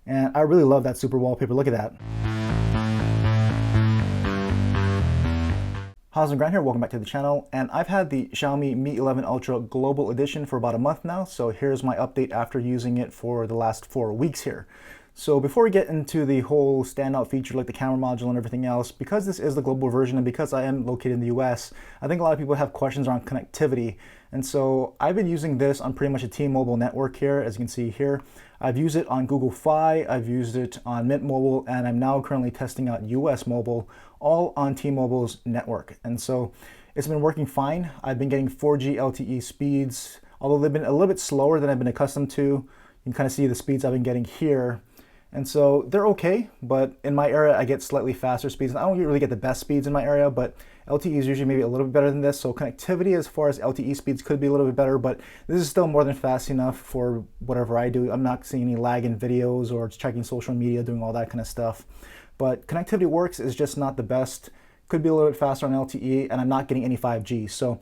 And I really love that super wallpaper. Look at that. How's it going here? Welcome back to the channel. And I've had the Xiaomi Mi 11 Ultra Global Edition for about a month now. So here's my update after using it for the last 4 weeks here. So before we get into the whole standout feature like the camera module and everything else, because this is the global version and because I am located in the US, I think a lot of people have questions around connectivity. And so I've been using this on pretty much a T-Mobile network here, as you can see here. I've used it on Google Fi, I've used it on Mint Mobile, and I'm now currently testing out US Mobile, all on T-Mobile's network. And so it's been working fine. I've been getting 4G LTE speeds, although they've been a little bit slower than I've been accustomed to. You can kind of see the speeds I've been getting here. And so they're okay, but in my area, I get slightly faster speeds. And I don't really get the best speeds in my area, but LTE is usually maybe a little bit better than this. So connectivity as far as LTE speeds could be a little bit better, but this is still more than fast enough for whatever I do. I'm not seeing any lag in videos or checking social media, doing all that kind of stuff. But connectivity works, is just not the best. Could be a little bit faster on LTE, and I'm not getting any 5G. So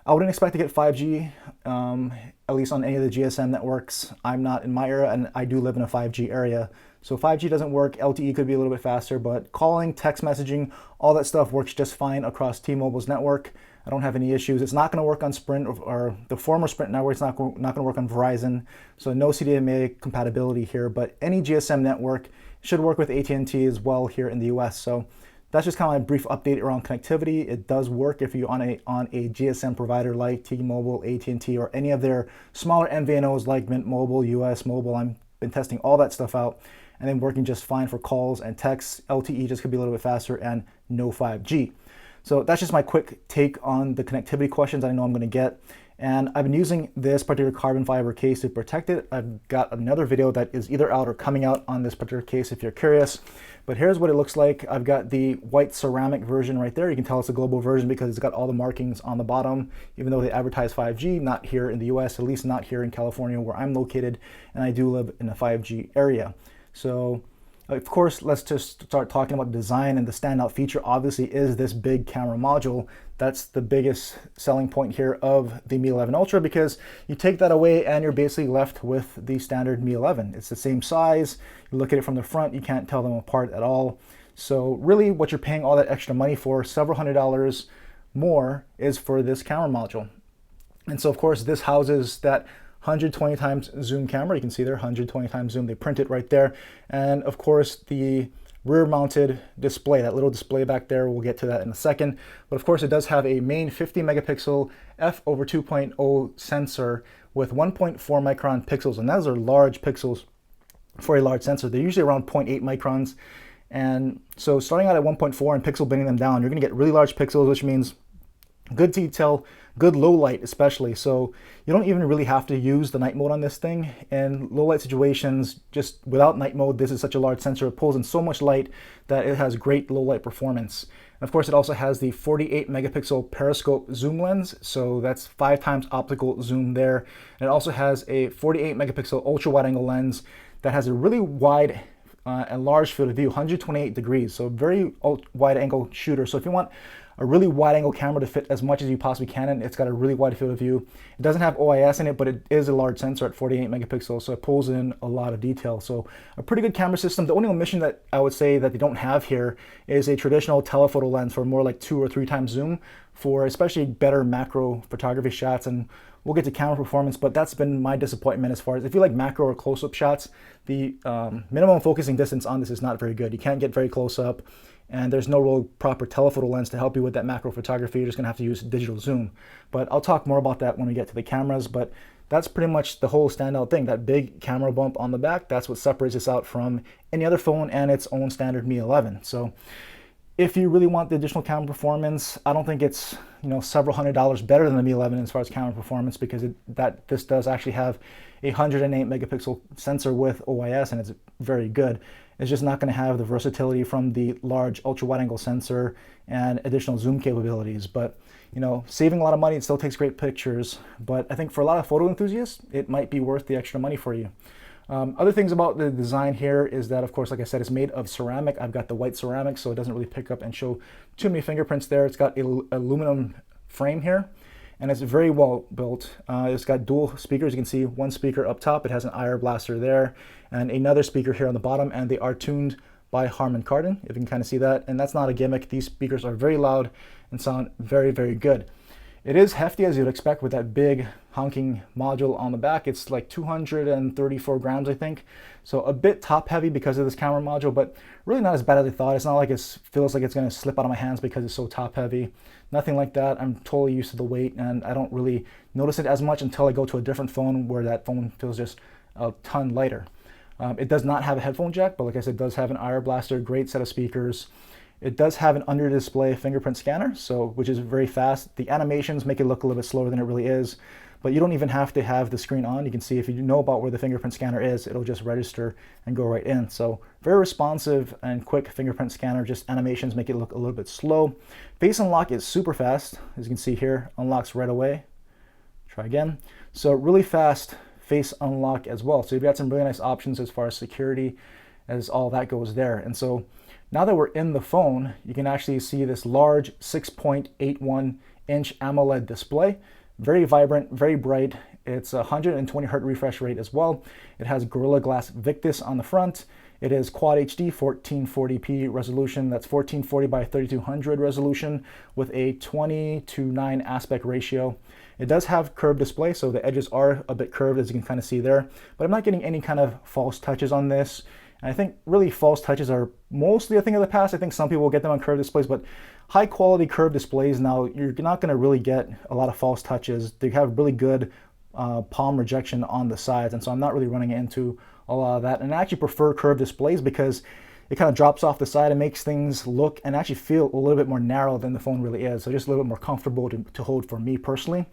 I wouldn't expect to get 5G, at least on any of the GSM networks. I'm not in my area, and I do live in a 5G area. So 5G doesn't work. LTE could be a little bit faster, but calling, text messaging, all that stuff works just fine across T-Mobile's network. I don't have any issues. It's not going to work on Sprint or the former Sprint network. It's not going to work on Verizon. So no CDMA compatibility here, but any GSM network should work with AT&T as well here in the US. So that's just kind of my brief update around connectivity. It does work if you're on a GSM provider like T-Mobile, AT&T, or any of their smaller MVNOs like Mint Mobile, US Mobile. I've been testing all that stuff out, and then working just fine for calls and texts. LTE just could be a little bit faster, and no 5G. So that's just my quick take on the connectivity questions I know I'm going to get. And I've been using this particular carbon fiber case to protect it. I've got another video that is either out or coming out on this particular case if you're curious. But here's what it looks like. I've got the white ceramic version right there. You can tell it's a global version because it's got all the markings on the bottom, even though they advertise 5G, not here in the US, at least not here in California where I'm located, and I do live in a 5G area. So of course, let's just start talking about design, and the standout feature obviously is this big camera module. That's the biggest selling point here of the Mi 11 Ultra, because you take that away and you're basically left with the standard Mi 11. It's the same size. You look at it from the front, you can't tell them apart at all. So really what you're paying all that extra money for, several $100s more, is for this camera module. And so of course this houses that 120 times zoom camera. You can see there 120 times zoom. They print it right there. And of course the rear mounted display, that little display back there, we'll get to that in a second. But of course it does have a main 50 megapixel f/2.0 sensor with 1.4 micron pixels, and those are large pixels for a large sensor. They're usually around 0.8 microns. And so starting out at 1.4 and pixel bending them down, you're going to get really large pixels, which means good detail, good low light especially. So you don't even really have to use the night mode on this thing. In low light situations, just without night mode, this is such a large sensor. It pulls in so much light that it has great low light performance. And of course, it also has the 48 megapixel periscope zoom lens. So that's 5 times optical zoom there. And it also has a 48 megapixel ultra wide angle lens that has a really wide and large field of view, 128 degrees. So very wide angle shooter. So if you want a really wide angle camera to fit as much as you possibly can, and it's got a really wide field of view. It doesn't have OIS in it, but it is a large sensor at 48 megapixels, so it pulls in a lot of detail. So a pretty good camera system. The only omission that I would say that they don't have here is a traditional telephoto lens for more like 2 or 3 times zoom for especially better macro photography shots. And we'll get to camera performance, but that's been my disappointment as far as if you like macro or close-up shots, the minimum focusing distance on this is not very good. You can't get very close up, and there's no real proper telephoto lens to help you with that macro photography. You're just gonna have to use digital zoom. But I'll talk more about that when we get to the cameras, but that's pretty much the whole standout thing. That big camera bump on the back, that's what separates this out from any other phone and its own standard Mi 11. So if you really want the additional camera performance, I don't think it's several $100s better than the Mi 11 as far as camera performance, because this does actually have a 108 megapixel sensor with OIS, and it's very good. It's just not going to have the versatility from the large ultra wide angle sensor and additional zoom capabilities. But saving a lot of money, it still takes great pictures. But I think for a lot of photo enthusiasts, it might be worth the extra money for you. Other things about the design here is that, of course, like I said, it's made of ceramic. I've got the white ceramic, so it doesn't really pick up and show too many fingerprints there. It's got an aluminum frame here. and it's very well built. It's got dual speakers. You can see one speaker up top. It has an IR blaster there, and another speaker here on the bottom, and they are tuned by Harman Kardon, if you can kind of see that. And that's not a gimmick. These speakers are very loud and sound very, very good. It is hefty, as you'd expect, with that big honking module on the back. It's like 234 grams, I think. So a bit top heavy because of this camera module, but really not as bad as I thought. It's not like it feels like it's going to slip out of my hands because it's so top heavy. Nothing like that. I'm totally used to the weight, and I don't really notice it as much until I go to a different phone where that phone feels just a ton lighter. It does not have a headphone jack, but like I said, it does have an IR blaster, great set of speakers. It does have an under-display fingerprint scanner, which is very fast. The animations make it look a little bit slower than it really is, but you don't even have to have the screen on. You can see if you know about where the fingerprint scanner is, it'll just register and go right in. So very responsive and quick fingerprint scanner, just animations make it look a little bit slow. Face unlock is super fast. As you can see here, unlocks right away. Try again. So really fast face unlock as well. So you've got some really nice options as far as security, as all that goes there. And so now that we're in the phone, you can actually see this large 6.81-inch AMOLED display. Very vibrant, very bright. It's a 120 Hz refresh rate as well. It has Gorilla Glass Victus on the front. It is Quad HD 1440p resolution. That's 1440 by 3200 resolution with a 20:9 aspect ratio. It does have curved display, so the edges are a bit curved, as you can kind of see there. But I'm not getting any kind of false touches on this. And I think really false touches are mostly a thing of the past. I think some people will get them on curved displays, but high quality curved displays now, you're not going to really get a lot of false touches. They have really good palm rejection on the sides, and so I'm not really running into a lot of that. And I actually prefer curved displays because it kind of drops off the side and makes things look and actually feel a little bit more narrow than the phone really is. So just a little bit more comfortable to hold for me personally.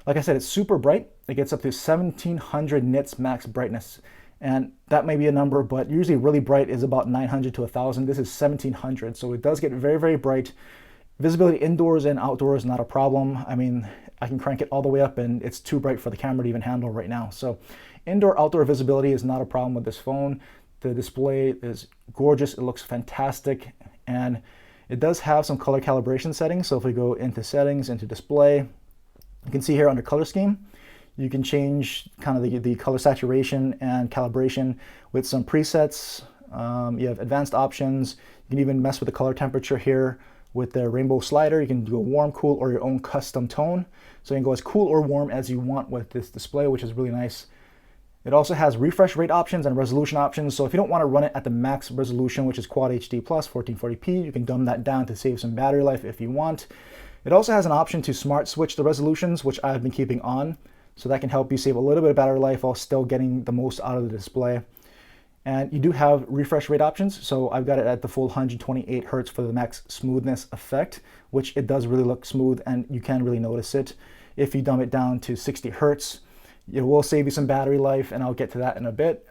Like I said, it's super bright. It gets up to 1700 nits max brightness. And that may be a number, but usually really bright is about 900 to 1000. This is 1700, so it does get very, very bright. Visibility indoors and outdoors, not a problem. I mean, I can crank it all the way up and it's too bright for the camera to even handle right now. So indoor, outdoor visibility is not a problem with this phone. The display is gorgeous. It looks fantastic. And it does have some color calibration settings. So if we go into settings, into display, you can see here under color scheme, you can change kind of the color saturation and calibration with some presets. You have advanced options. You can even mess with the color temperature here with the rainbow slider. You can do a warm, cool, or your own custom tone. So you can go as cool or warm as you want with this display, which is really nice. It also has refresh rate options and resolution options. So if you don't want to run it at the max resolution, which is Quad HD plus 1440p, you can dumb that down to save some battery life if you want. It also has an option to smart switch the resolutions, which I've been keeping on. So that can help you save a little bit of battery life while still getting the most out of the display. And you do have refresh rate options. So I've got it at the full 128 Hz for the max smoothness effect, which it does really look smooth and you can really notice it. If you dumb it down to 60 Hz, it will save you some battery life, and I'll get to that in a bit.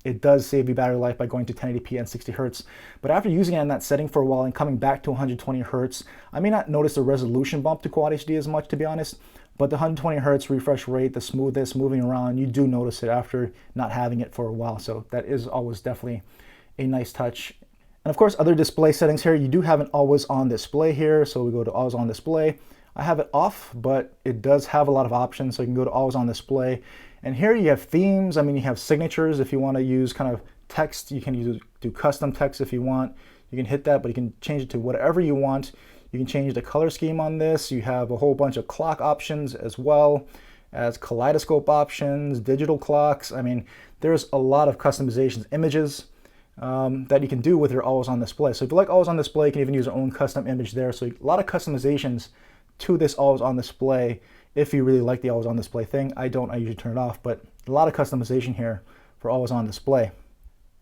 It does save you battery life by going to 1080p and 60 Hz. But after using it in that setting for a while and coming back to 120 Hz, I may not notice the resolution bump to Quad HD as much, to be honest. But the 120 Hz refresh rate, the smoothness, moving around, you do notice it after not having it for a while. So that is always definitely a nice touch. And of course, other display settings here, you do have an always on display here. So we go to always on display. I have it off, but it does have a lot of options. So you can go to always on display. And here you have themes. I mean, you have signatures. If you want to use kind of text, you can do custom text if you want. You can hit that, but you can change it to whatever you want. You can change the color scheme on this. You have a whole bunch of clock options as well as kaleidoscope options, digital clocks. I mean, there's a lot of customizations, images that you can do with your always on display. So if you like always on display, you can even use your own custom image there. So a lot of customizations to this always on display if you really like the always on display thing. I don't, I usually turn it off, but a lot of customization here for always on display.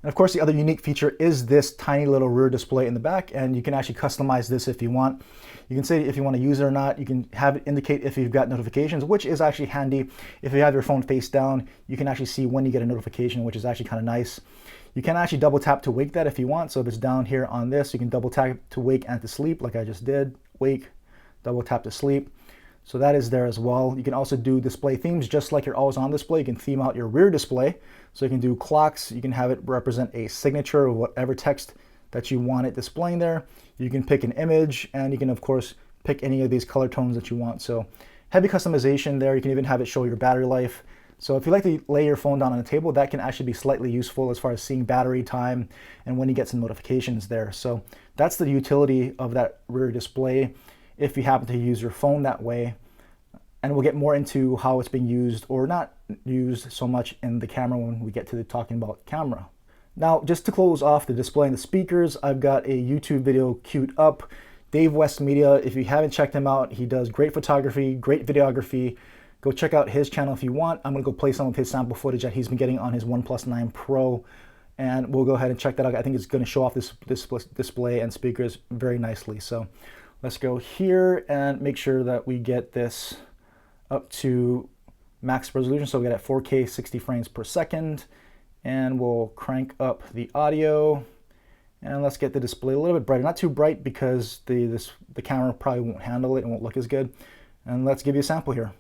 And of course, the other unique feature is this tiny little rear display in the back, and you can actually customize this if you want. You can say if you want to use it or not. You can have it indicate if you've got notifications, which is actually handy. If you have your phone face down, you can actually see when you get a notification, which is actually kind of nice. You can actually double tap to wake that if you want. So if it's down here on this, you can double tap to wake and to sleep, like I just did. Wake, double tap to sleep. So that is there as well. You can also do display themes just like your always on display. You can theme out your rear display. So you can do clocks. You can have it represent a signature or whatever text that you want it displaying there. You can pick an image, and you can of course pick any of these color tones that you want. So Heavy customization there. You can even have it show your battery life. So if you like to lay your phone down on the table, that can actually be slightly useful as far as seeing battery time and when you get some notifications there. So that's the utility of that rear display if you happen to use your phone that way. And we'll get more into how it's being used or not used so much in the camera when we get to talking about camera. Now, just to close off the display and the speakers, I've got a YouTube video queued up. Dave West Media, if you haven't checked him out, he does great photography, great videography. Go check out his channel if you want. I'm gonna go play some of his sample footage that he's been getting on his OnePlus 9 Pro, and we'll go ahead and check that out. I think it's gonna show off this display and speakers very nicely. So let's go here and make sure that we get this up to max resolution. So we get at 4K 60 frames per second, and we'll crank up the audio. And let's get the display a little bit brighter. Not too bright because the camera probably won't handle it and won't look as good. And let's give you a sample here.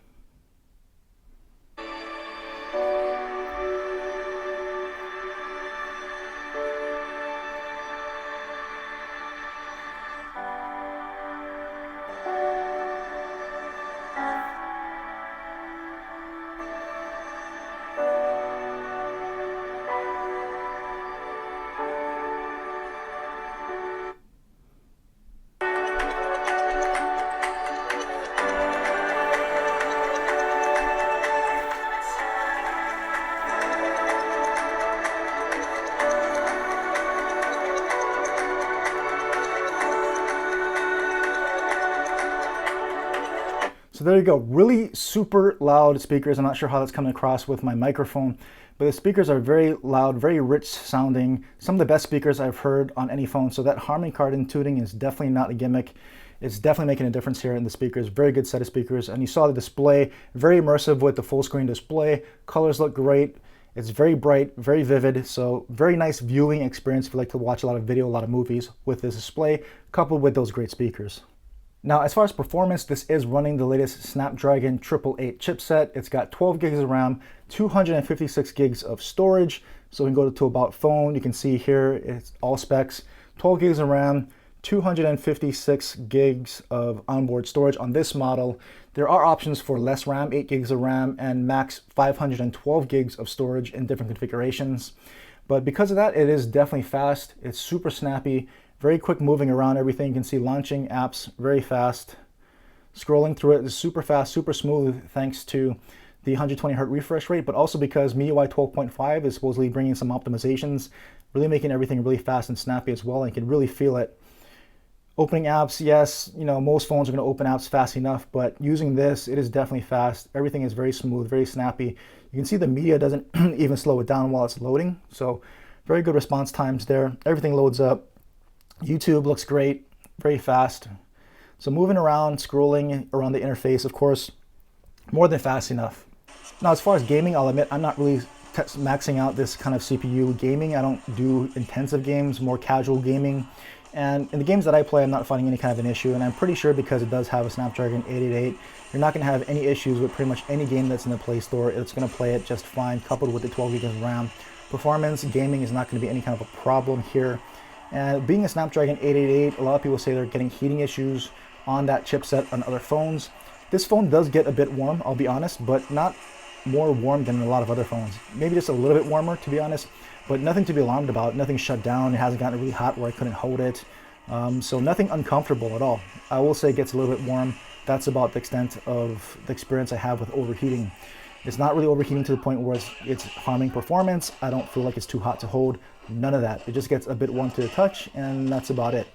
So there you go, really super loud speakers. I'm not sure how that's coming across with my microphone, but the speakers are very loud, very rich sounding. Some of the best speakers I've heard on any phone. So that Harman Kardon tuning is definitely not a gimmick. It's definitely making a difference here in the speakers. Very good set of speakers. And you saw the display, very immersive with the full screen display. Colors look great. It's very bright, very vivid. So very nice viewing experience if you like to watch a lot of video, a lot of movies with this display, coupled with those great speakers. Now, as far as performance, this is running the latest Snapdragon 888 chipset. It's got 12 gigs of RAM, 256 gigs of storage. So we can go to About Phone. You can see here, it's all specs, 12 gigs of RAM, 256 gigs of onboard storage on this model. There are options for less RAM, 8 gigs of RAM, and max 512 gigs of storage in different configurations. But because of that, it is definitely fast. It's super snappy. Very quick moving around everything. You can see launching apps very fast. Scrolling through it is super fast, super smooth, thanks to the 120Hz refresh rate, but also because MIUI 12.5 is supposedly bringing some optimizations, really making everything really fast and snappy as well, and you can really feel it. Opening apps, yes, you know, most phones are going to open apps fast enough, but using this, it is definitely fast. Everything is very smooth, very snappy. You can see the media doesn't even slow it down while it's loading, so very good response times there. Everything loads up. YouTube looks great, very fast. So moving around, scrolling around the interface, of course, more than fast enough. Now, as far as gaming, I'll admit I'm not really maxing out this kind of CPU gaming. I don't do intensive games, more casual gaming. And in the games that I play, I'm not finding any kind of an issue. And I'm pretty sure because it does have a Snapdragon 888, you're not going to have any issues with pretty much any game that's in the Play Store. It's going to play it just fine, coupled with the 12 gigs of RAM. Performance, gaming is not going to be any kind of a problem here. And being a Snapdragon 888, a lot of people say they're getting heating issues on that chipset on other phones. This phone does get a bit warm, I'll be honest, but not more warm than a lot of other phones. Maybe just a little bit warmer, to be honest, but nothing to be alarmed about. Nothing shut down. It hasn't gotten really hot where I couldn't hold it. So nothing uncomfortable at all. I will say it gets a little bit warm. That's about the extent of the experience I have with overheating. It's not really overheating to the point where it's harming performance. I don't feel like it's too hot to hold. None of that. It just gets a bit warm to the touch, and that's about it.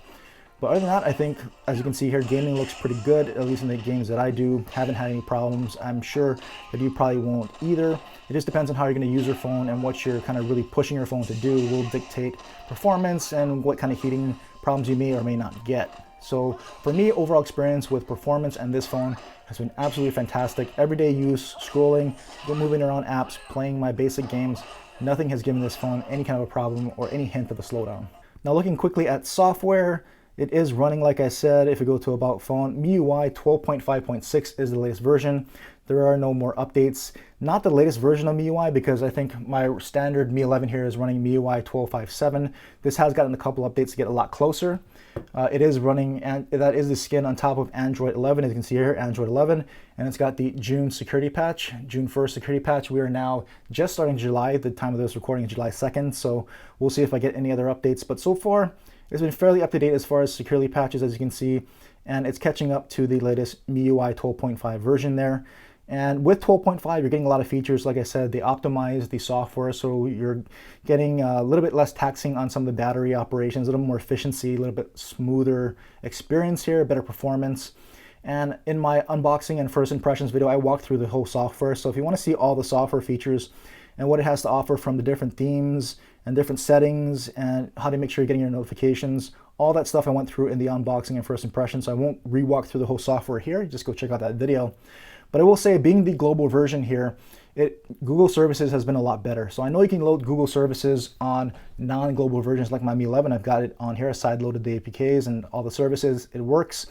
But other than that, I think, as you can see here, gaming looks pretty good, at least in the games that I do. Haven't had any problems. I'm sure that you probably won't either. It just depends on how you're going to use your phone, and what you're kind of really pushing your phone to do will dictate performance and what kind of heating problems you may or may not get. So for me, overall experience with performance and this phone has been absolutely fantastic. Everyday use, scrolling, moving around apps, playing my basic games. Nothing has given this phone any kind of a problem or any hint of a slowdown. Now, looking quickly at software, it is running, like I said, if you go to About Phone, MIUI 12.5.6 is the latest version. There are no more updates. Not the latest version of MIUI, because I think my standard Mi 11 here is running MIUI 12.5.7. This has gotten a couple updates to get a lot closer. It is running, and that is the skin on top of Android 11, as you can see here, Android 11, and it's got the June security patch, June 1st security patch. We are now just starting July. The time of this recording is July 2nd, so we'll see if I get any other updates. But so far, it's been fairly up to date as far as security patches, as you can see, and it's catching up to the latest MIUI 12.5 version there. And with 12.5, you're getting a lot of features. Like I said, they optimize the software, so you're getting a little bit less taxing on some of the battery operations, a little more efficiency, a little bit smoother experience here, better performance. And in my unboxing and first impressions video, I walked through the whole software. So if you want to see all the software features and what it has to offer, from the different themes and different settings and how to make sure you're getting your notifications, all that stuff I went through in the unboxing and first impressions. So I won't re-walk through the whole software here. Just go check out that video. But I will say, being the global version here, Google services has been a lot better. So I know you can load Google services on non-global versions like my Mi 11. I've got it on here. I side-loaded the APKs and all the services. It works.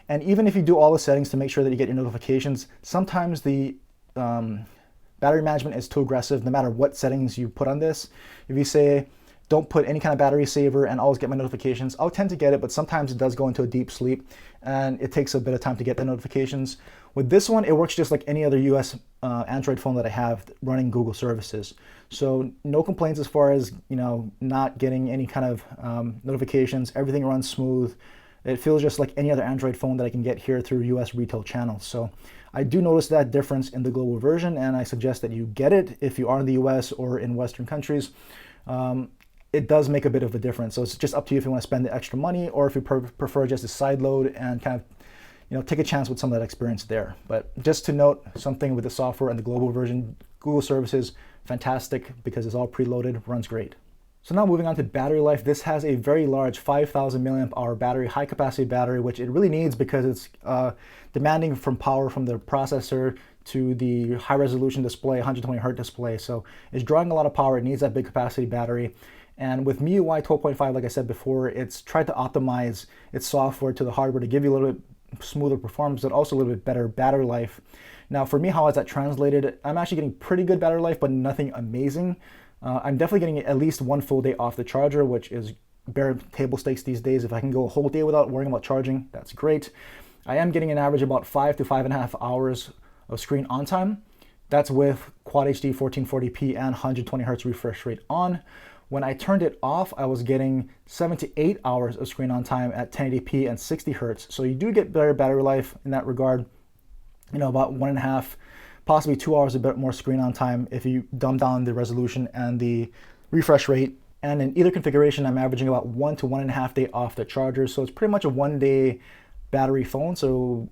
And even if you do all the settings to make sure that you get your notifications, sometimes the battery management is too aggressive no matter what settings you put on this. If you say, don't put any kind of battery saver and always get my notifications, I'll tend to get it, but sometimes it does go into a deep sleep and it takes a bit of time to get the notifications. With this one, it works just like any other US Android phone that I have running Google services. So no complaints as far as, not getting any kind of notifications. Everything runs smooth. It feels just like any other Android phone that I can get here through US retail channels. So I do notice that difference in the global version, and I suggest that you get it if you are in the US or in Western countries. It does make a bit of a difference. So it's just up to you if you want to spend the extra money, or if you prefer just to side load and kind of take a chance with some of that experience there. But just to note something with the software and the global version, Google services, fantastic because it's all preloaded, runs great. So now moving on to battery life, this has a very large 5,000 milliamp hour battery, high capacity battery, which it really needs because it's demanding from power from the processor to the high resolution display, 120 Hz display. So it's drawing a lot of power. It needs that big capacity battery. And with MIUI 12.5, like I said before, it's tried to optimize its software to the hardware to give you a little bit smoother performance, but also a little bit better battery life. Now for me, how has that translated? I'm actually getting pretty good battery life, but nothing amazing. I'm definitely getting at least one full day off the charger, which is bare table stakes these days. If I can go a whole day without worrying about charging, that's great. I am getting an average about 5 to 5.5 hours of screen on time. That's with Quad HD 1440p and 120 Hz refresh rate on. When I turned it off, I was getting 7 to 8 hours of screen on time at 1080p and 60 Hz. So you do get better battery life in that regard. About 1.5, possibly 2 hours a bit more screen on time if you dumb down the resolution and the refresh rate. And in either configuration, I'm averaging about 1 to 1.5 day off the charger. So it's pretty much a 1 day battery phone.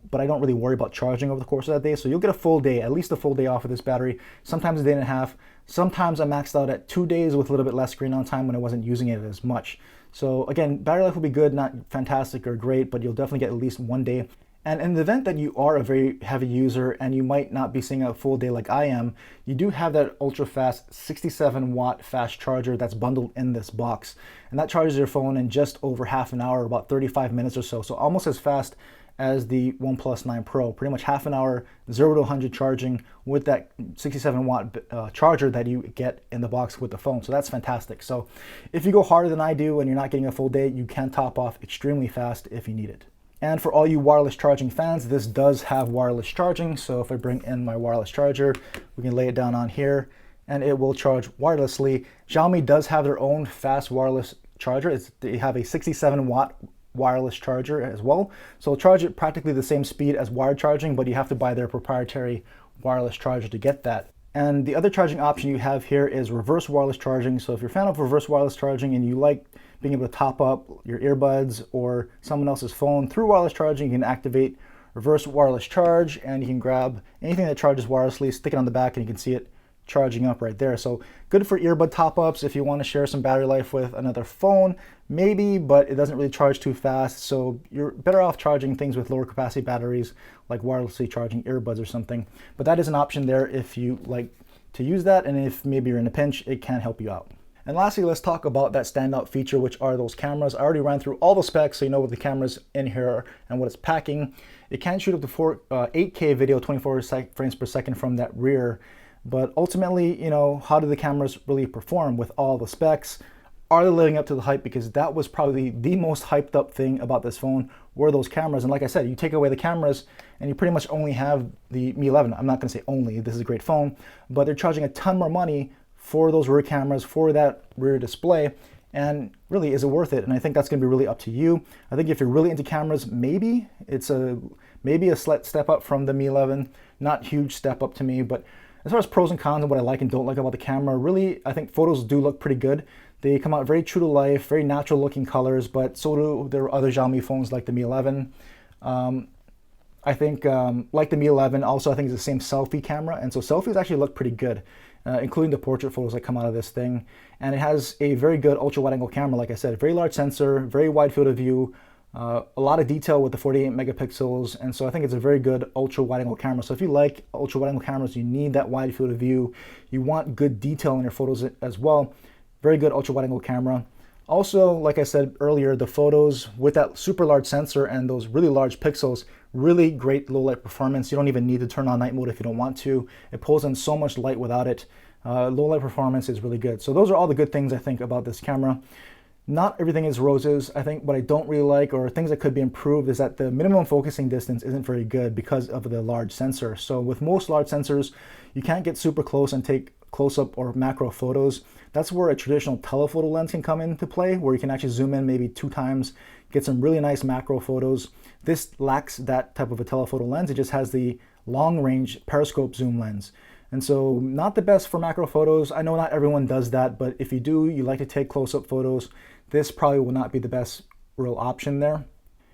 But I don't really worry about charging over the course of that day. So you'll get a full day, at least a full day off of this battery, sometimes a day and a half. Sometimes I maxed out at 2 days with a little bit less screen on time when I wasn't using it as much. So again, battery life will be good, not fantastic or great, but you'll definitely get at least 1 day. And in the event that you are a very heavy user and you might not be seeing a full day like I am, you do have that ultra fast 67 watt fast charger that's bundled in this box. And that charges your phone in just over half an hour, about 35 minutes or so. So almost as fast as the OnePlus 9 Pro, pretty much half an hour, 0 to 100 charging with that 67 watt charger that you get in the box with the phone. So that's fantastic. So if you go harder than I do and you're not getting a full day, you can top off extremely fast if you need it. And for all you wireless charging fans, this does have wireless charging. So if I bring in my wireless charger, we can lay it down on here and it will charge wirelessly. Xiaomi does have their own fast wireless charger. They have a 67 watt wireless charger as well. So it'll charge at practically the same speed as wired charging, but you have to buy their proprietary wireless charger to get that. And the other charging option you have here is reverse wireless charging. So if you're a fan of reverse wireless charging and you like being able to top up your earbuds or someone else's phone through wireless charging, you can activate reverse wireless charge and you can grab anything that charges wirelessly, stick it on the back, and you can see it charging up right there. So good for earbud top-ups if you want to share some battery life with another phone, maybe, but it doesn't really charge too fast. So you're better off charging things with lower capacity batteries like wirelessly charging earbuds or something. But that is an option there if you like to use that, and if maybe you're in a pinch, it can help you out. And lastly, let's talk about that standout feature, which are those cameras. I already ran through all the specs, so you know what the cameras in here and what it's packing. It can shoot up to 8K video, 24 frames per second from that rear. But ultimately, you know, how do the cameras really perform with all the specs? Are they living up to the hype? Because that was probably the most hyped up thing about this phone were those cameras. And like I said, you take away the cameras and you pretty much only have the Mi 11. I'm not going to say only, this is a great phone, but they're charging a ton more money for those rear cameras, for that rear display. And really, is it worth it? And I think that's going to be really up to you. I think if you're really into cameras, maybe it's maybe a slight step up from the Mi 11. Not huge step up to me, but as far as pros and cons and what I like and don't like about the camera, really, I think photos do look pretty good. They come out very true to life, very natural looking colors, but so do there are other Xiaomi phones like the Mi 11. I think, like the Mi 11, also I think it's the same selfie camera, and so selfies actually look pretty good, including the portrait photos that come out of this thing. And it has a very good ultra wide angle camera, like I said, very large sensor, very wide field of view, a lot of detail with the 48 megapixels, and so I think it's a very good ultra wide angle camera. So if you like ultra wide angle cameras, you need that wide field of view, you want good detail in your photos as well, very good ultra wide angle camera. Also, like I said earlier, the photos with that super large sensor and those really large pixels, really great low light performance. You don't even need to turn on night mode if you don't want to. It pulls in so much light without it. Low light performance is really good. So those are all the good things I think about this camera. Not everything is roses. I think what I don't really like, or things that could be improved, is that the minimum focusing distance isn't very good because of the large sensor. So with most large sensors, you can't get super close and take close-up or macro photos. That's where a traditional telephoto lens can come into play, where you can actually zoom in maybe 2 times, get some really nice macro photos. This lacks that type of a telephoto lens. It just has the long-range periscope zoom lens. And so not the best for macro photos. I know not everyone does that, but if you do, you like to take close-up photos, this probably will not be the best real option there.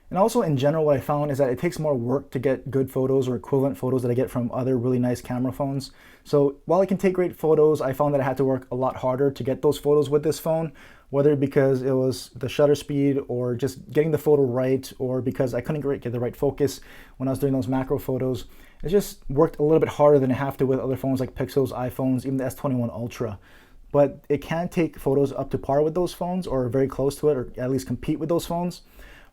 And also in general, what I found is that it takes more work to get good photos or equivalent photos that I get from other really nice camera phones. So while I can take great photos, I found that I had to work a lot harder to get those photos with this phone, whether because it was the shutter speed or just getting the photo right, or because I couldn't get the right focus when I was doing those macro photos. It just worked a little bit harder than I have to with other phones like Pixels, iPhones, even the S21 Ultra. But it can take photos up to par with those phones, or very close to it, or at least compete with those phones.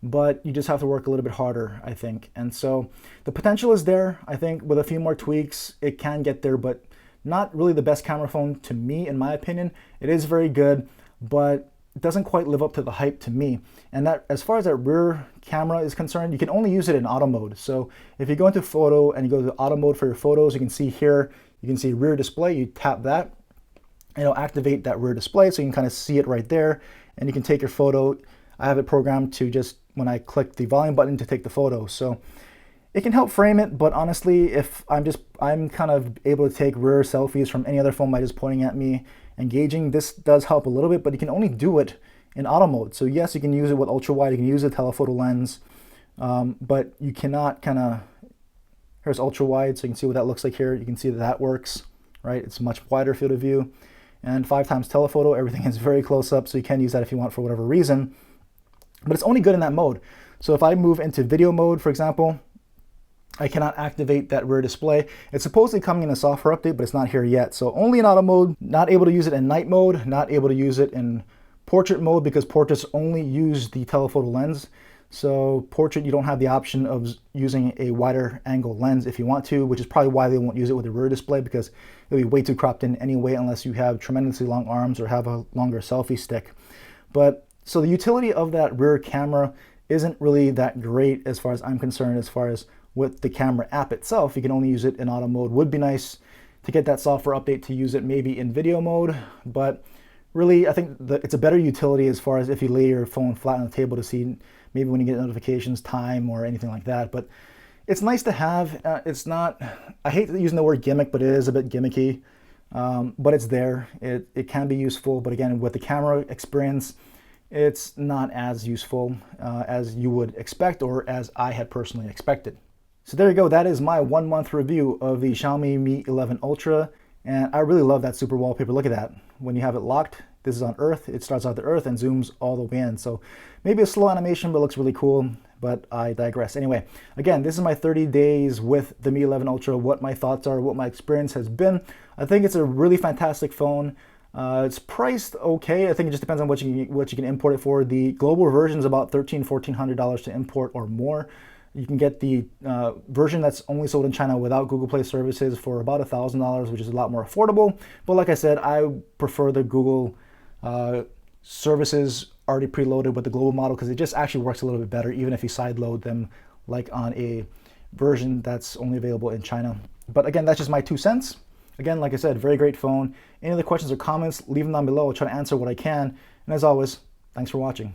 But you just have to work a little bit harder, I think. And so the potential is there. I think with a few more tweaks, it can get there, but not really the best camera phone to me, in my opinion. It is very good, but it doesn't quite live up to the hype to me. And that, as far as that rear camera is concerned, you can only use it in auto mode. So if you go into photo and you go to auto mode for your photos, you can see here, you can see rear display, you tap that, and it'll activate that rear display, so you can kind of see it right there, and you can take your photo. I have it programmed to just, when I click the volume button, to take the photo. So it can help frame it, but honestly, if I'm kind of able to take rear selfies from any other phone by just pointing at me, engaging, this does help a little bit, but you can only do it in auto mode. So yes, you can use it with ultra wide, you can use a telephoto lens, but you cannot here's ultra wide, so you can see what that looks like here. You can see that that works, right? It's a much wider field of view. And 5 times telephoto, everything is very close up, so you can use that if you want for whatever reason. But it's only good in that mode. So if I move into video mode, for example, I cannot activate that rear display. It's supposedly coming in a software update, but it's not here yet. So only in auto mode, not able to use it in night mode, not able to use it in portrait mode, because portraits only use the telephoto lens. So portrait, you don't have the option of using a wider angle lens if you want to, which is probably why they won't use it with the rear display, because it'll be way too cropped in anyway, unless you have tremendously long arms or have a longer selfie stick. But so the utility of that rear camera isn't really that great as far as I'm concerned. As far as with the camera app itself, you can only use it in auto mode. Would be nice to get that software update to use it maybe in video mode, but really I think it's a better utility as far as if you lay your phone flat on the table to see maybe when you get notifications, time, or anything like that. But it's nice to have. It's not, I hate using the word gimmick, but it is a bit gimmicky, but it's there. It can be useful, but again, with the camera experience, it's not as useful as you would expect, or as I had personally expected. So there you go. That is my 1 month review of the Xiaomi Mi 11 Ultra. And I really love that super wallpaper. Look at that. When you have it locked, this is on Earth. It starts out the Earth and zooms all the way in. So maybe a slow animation, but looks really cool. But I digress. Anyway, again, this is my 30 days with the Mi 11 Ultra, what my thoughts are, what my experience has been. I think it's a really fantastic phone. It's priced okay. I think it just depends on what you can import it for. The global version is about $1,400 to import or more. You can get the version that's only sold in China without Google Play services for about $1,000, which is a lot more affordable. But like I said, I prefer the Google services already preloaded with the global model because it just actually works a little bit better, even if you sideload them like on a version that's only available in China. But again, that's just my 2 cents. Again, like I said, very great phone. Any other questions or comments, leave them down below. I'll try to answer what I can. And as always, thanks for watching.